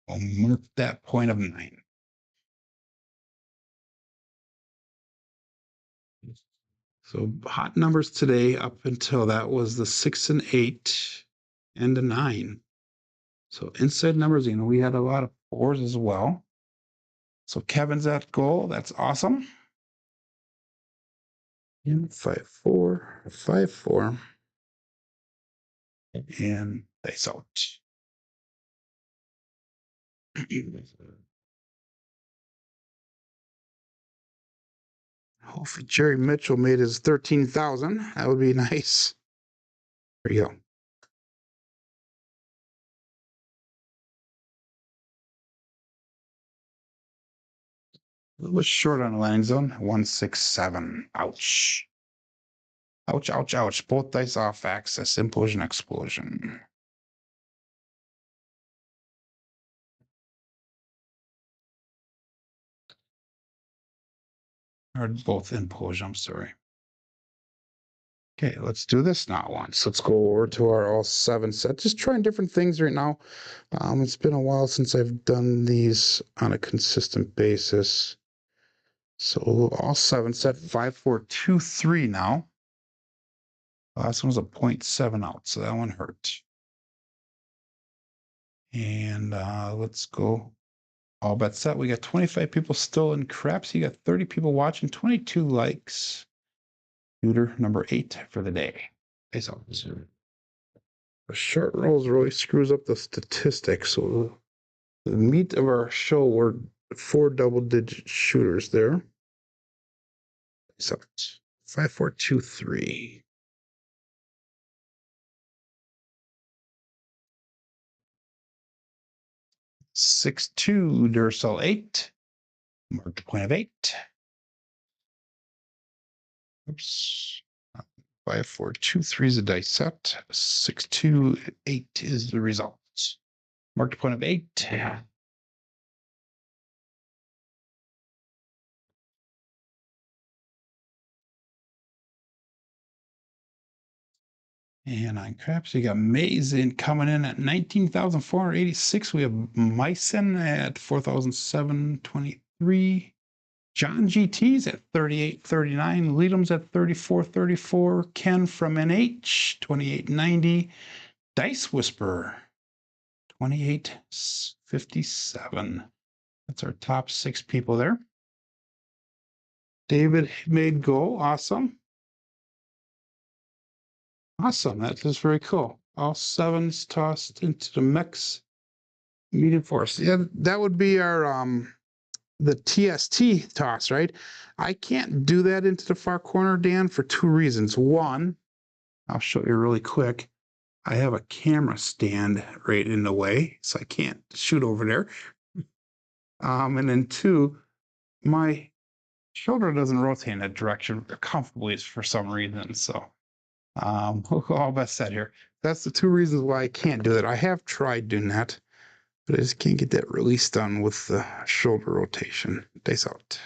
S1: We'll mark that point of 9. So hot numbers today up until that was the 6 and 8 and the 9. So inside numbers, we had a lot of 4s as well. So Kevin's at goal. That's awesome. And 5-4, 5-4. And dice out. Hopefully Jerry Mitchell made his 13,000. That would be nice. There you go. little bit short on the landing zone. 167. Ouch. Ouch, ouch, ouch. Both dice off axis. Implosion, explosion. Or both implosion, I'm sorry. Okay, let's do this now once. Let's go over to our all 7 set. Just trying different things right now. It's been a while since I've done these on a consistent basis. So all 7 set 5, 4, 2, 3 now. Last one was a 0.7 out, so that one hurt. And let's go. All bets set. We got 25 people still in Crapsee. You got 30 people watching, 22 likes. Shooter number 8 for the day. A short rolls really screws up the statistics. So the meat of our show were 4 double-digit shooters there. So 5, 4, 2, 3. 6, 2, Duracell 8. Mark the point of 8. Oops. 5, 4, 2, 3 is the dice set. 6, 2, 8 is the result. Mark the point of 8. And on Craps, we got Mason coming in at 19,486. We have Myson at 4,723. John GT's at 3839. Leadham's at 3434. Ken from NH, 2890. Dice Whisper, 2857. That's our top 6 people there. David made go. Awesome. Awesome. That is very cool. All 7s tossed into the mix. Medium force. Yeah, that would be our the TST toss, right? I can't do that into the far corner, Dan, for 2 reasons. One, I'll show you really quick. I have a camera stand right in the way, so I can't shoot over there. And then 2, my shoulder doesn't rotate in that direction comfortably for some reason. So all best said here. That's the 2 reasons why I can't do that. I have tried doing that, but I just can't get that release done with the shoulder rotation. Dice out.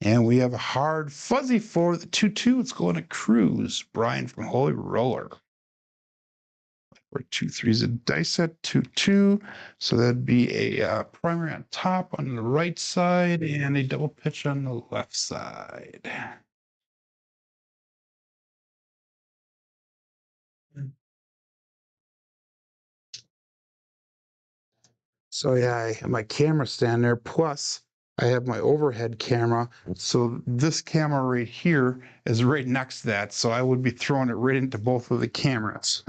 S1: And we have a hard fuzzy for the 2-2. It's going to Cruise. Brian from Holy Roller. Or 2-3 is a dice set, 2-2. So that'd be a primary on top on the right side and a double pitch on the left side. So yeah, I have my camera stand there. Plus, I have my overhead camera. So this camera right here is right next to that. So I would be throwing it right into both of the cameras.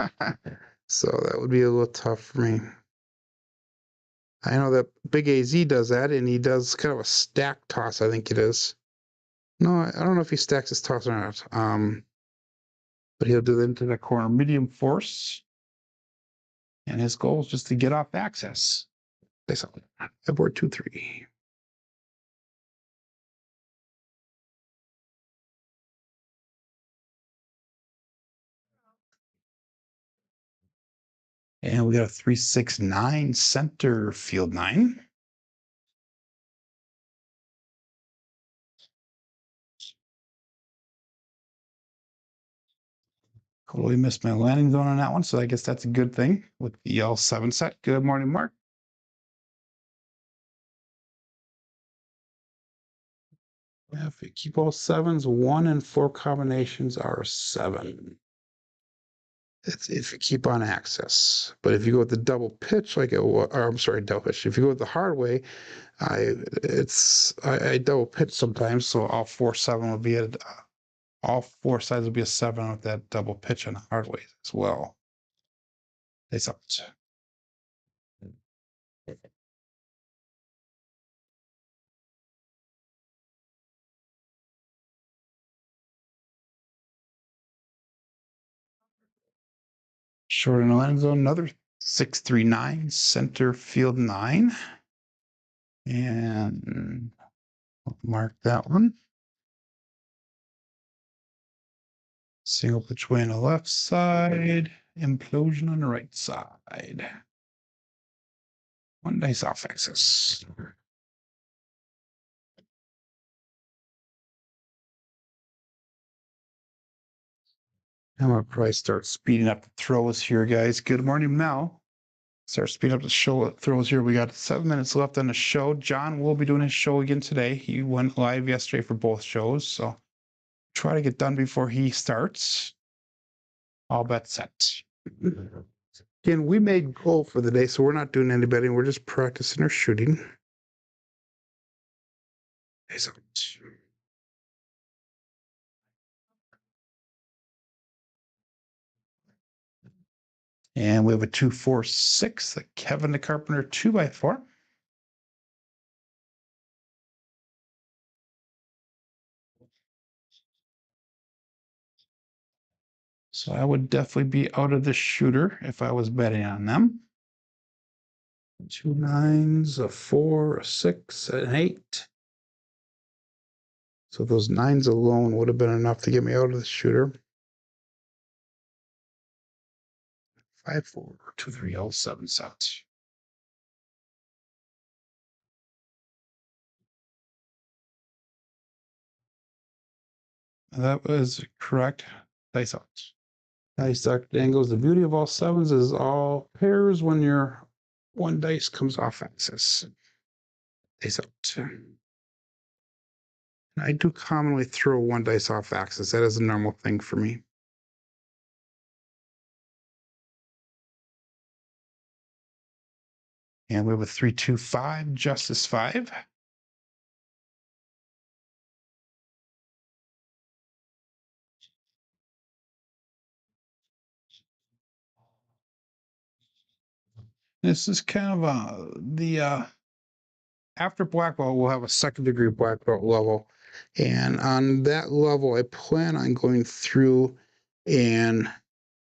S1: So that would be a little tough for me. I know that Big AZ does that, and he does kind of a stack toss, I think it is. No, I don't know if he stacks his toss or not. But he'll do it into the corner medium force. And his goal is just to get off axis. They saw it. Board 2-3. And we got a 3-6-9 center field 9. Totally missed my landing zone on that one, so I guess that's a good thing with the L7 set. Good morning, Mark. If you keep all 7s, 1 and 4 combinations are 7. It's if you keep on axis. But if you go with the double pitch, like it was, or I'm sorry, double pitch. If you go with the Hardway, I double pitch sometimes, so all 4 7 will be at all 4 sides will be a 7 with that double pitch on the Hardway as well. It's up. Short in the land zone, another 639, center field 9. And I'll mark that one. Single pitch way on the left side, implosion on the right side. One dice off axis. I'm gonna probably start speeding up the throws here, guys. Good morning, Mel. Start speeding up the show throws here. We got 7 minutes left on the show. John will be doing his show again today. He went live yesterday for both shows, so try to get done before he starts. All bets set. Again, we made goal for the day, so we're not doing any betting. We're just practicing our shooting. And we have a 2-4-6, the Kevin the Carpenter 2x4. So I would definitely be out of the shooter if I was betting on them. 2 9s, a 4, a 6, an 8. So those 9s alone would have been enough to get me out of the shooter. 5 4 2 3 L 7 set. That was correct. Dice out. Dice duck angles. The beauty of all 7s is all pairs when your one dice comes off axis. Dice out. I do commonly throw one dice off axis. That is a normal thing for me. And we have a 3-2-5, Justice 5. This is kind of the after black belt, we'll have a second degree black belt level. And on that level, I plan on going through and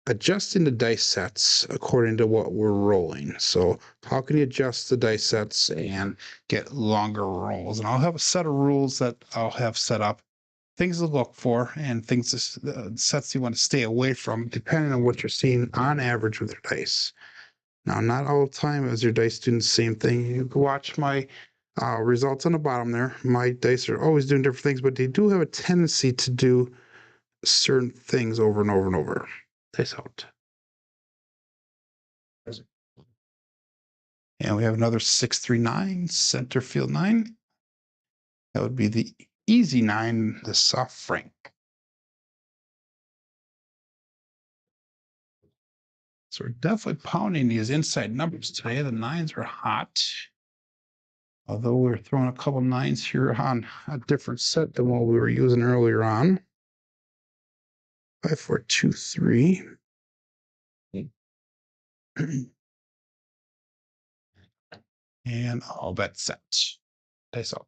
S1: adjusting the dice sets according to what we're rolling. So how can you adjust the dice sets and get longer rolls? And I'll have a set of rules that I'll have set up, things to look for and things, sets you want to stay away from, depending on what you're seeing on average with your dice. Now, not all the time is your dice doing the same thing. You can watch my results on the bottom there. My dice are always doing different things, but they do have a tendency to do certain things over and over and over. Dice out. And we have another 639, center field 9. That would be the easy 9, the soft frank. So we're definitely pounding these inside numbers today. The 9s are hot. Although we're throwing a couple 9s here on a different set than what we were using earlier on. 5 4 2 3. And all bet set. Dice out.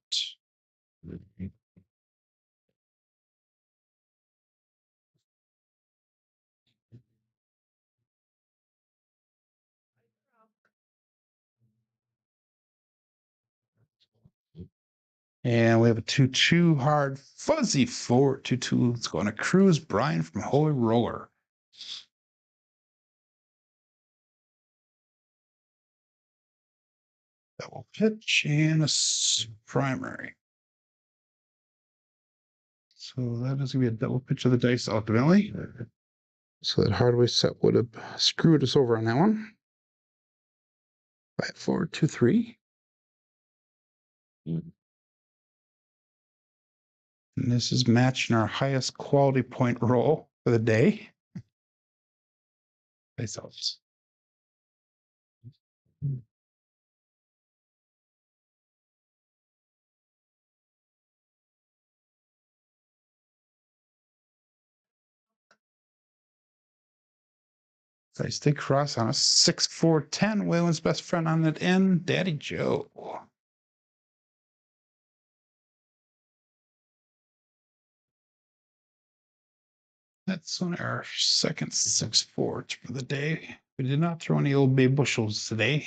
S1: And we have a 2-2 hard fuzzy 4-2-2. It's going to Cruise Brian from Holy Roller. Double pitch and a primary. So that is going to be a double pitch of the dice ultimately. So that Hardway set would have screwed us over on that one. 5 4 2 3. And this is matching our highest quality point roll for the day. Dice out. So I stay cross on a 6-4-10. Waylon's best friend on that end, Daddy Joe. That's on our second 6-4 for the day. We did not throw any old bay bushels today.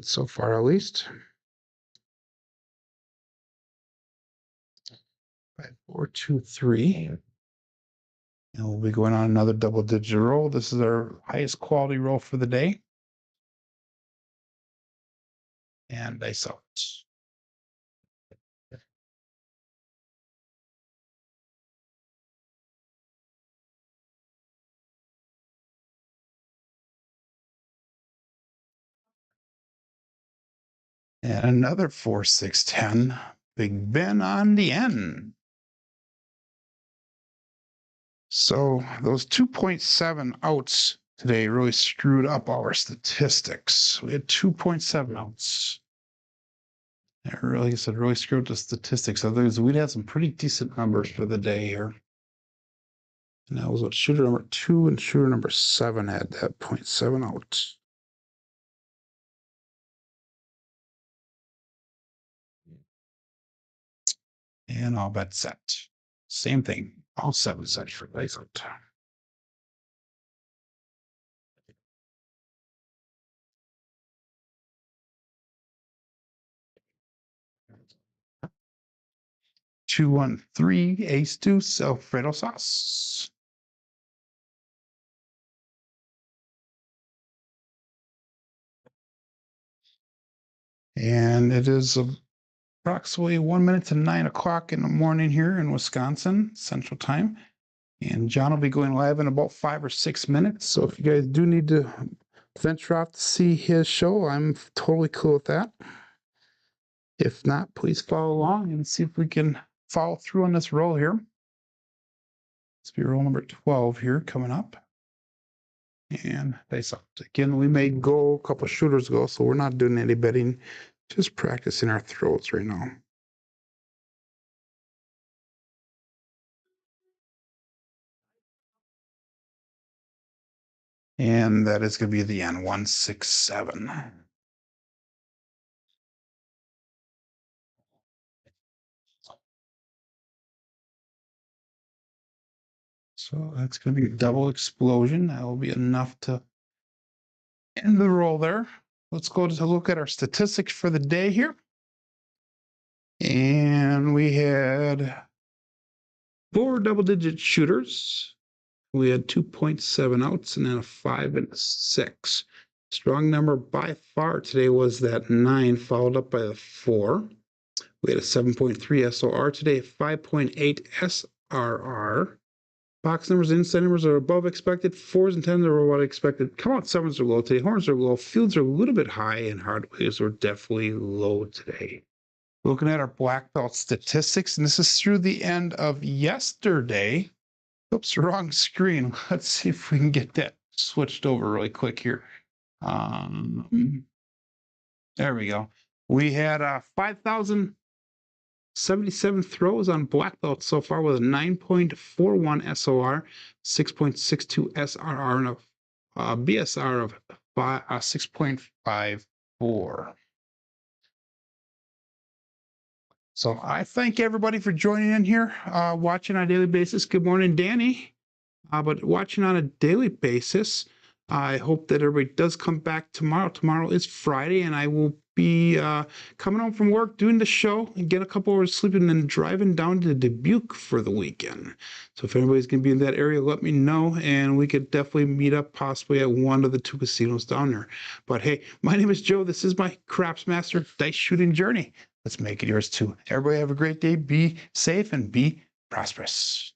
S1: So far, at least. 5, 4, 2, 3. And we'll be going on another double-digit roll. This is our highest quality roll for the day. And dice out. And another 4, 6, 10. Big Ben on the end. So those 2.7 outs today really screwed up our statistics. We had 2.7 outs. It really, like I said, really screwed up the statistics. Otherwise, we'd had some pretty decent numbers for the day here. And that was what shooter number 2 and shooter number 7 had that 0.7 out. And all bets set. Same thing. All 7 set for dice out. Two, 1, 3, ace 2, Alfredo sauce. And it is approximately 1 minute to 9 o'clock in the morning here in Wisconsin, Central Time. And John will be going live in about 5 or 6 minutes. So if you guys do need to venture off to see his show, I'm totally cool with that. If not, please follow along and see if we can follow through on this roll here. This will be roll number 12 here coming up. And dice out. Again, we may go a couple shooters ago, so we're not doing any betting, just practicing our throws right now. And that is going to be the end, 1, 6, 7. So that's going to be a double explosion. That will be enough to end the roll there. Let's go to look at our statistics for the day here. And we had 4 double-digit shooters. We had 2.7 outs and then a 5 and a 6. Strong number by far today was that 9, followed up by the 4. We had a 7.3 SOR today, 5.8 SRR. Box numbers, inside numbers are above expected. 4s and 10s are what expected. Come out 7s are low today. Horns are low. Fields are a little bit high, and hardways are definitely low today. Looking at our black belt statistics, and this is through the end of yesterday. Oops, wrong screen. Let's see if we can get that switched over really quick here. There we go. We had 5,077 throws on black belt so far with a 9.41 SOR, 6.62 SRR, and a BSR of 6.54. So I thank everybody for joining in here, watching on a daily basis. Good morning, Danny. But watching on a daily basis, I hope that everybody does come back tomorrow. Tomorrow is Friday, and I will be coming home from work, doing the show, and get a couple hours sleep, and then driving down to Dubuque for the weekend. So if anybody's going to be in that area, let me know, and we could definitely meet up possibly at one of the 2 casinos down there. But hey, my name is Joe. This is my Craps Master dice shooting journey. Let's make it yours too. Everybody have a great day. Be safe and be prosperous.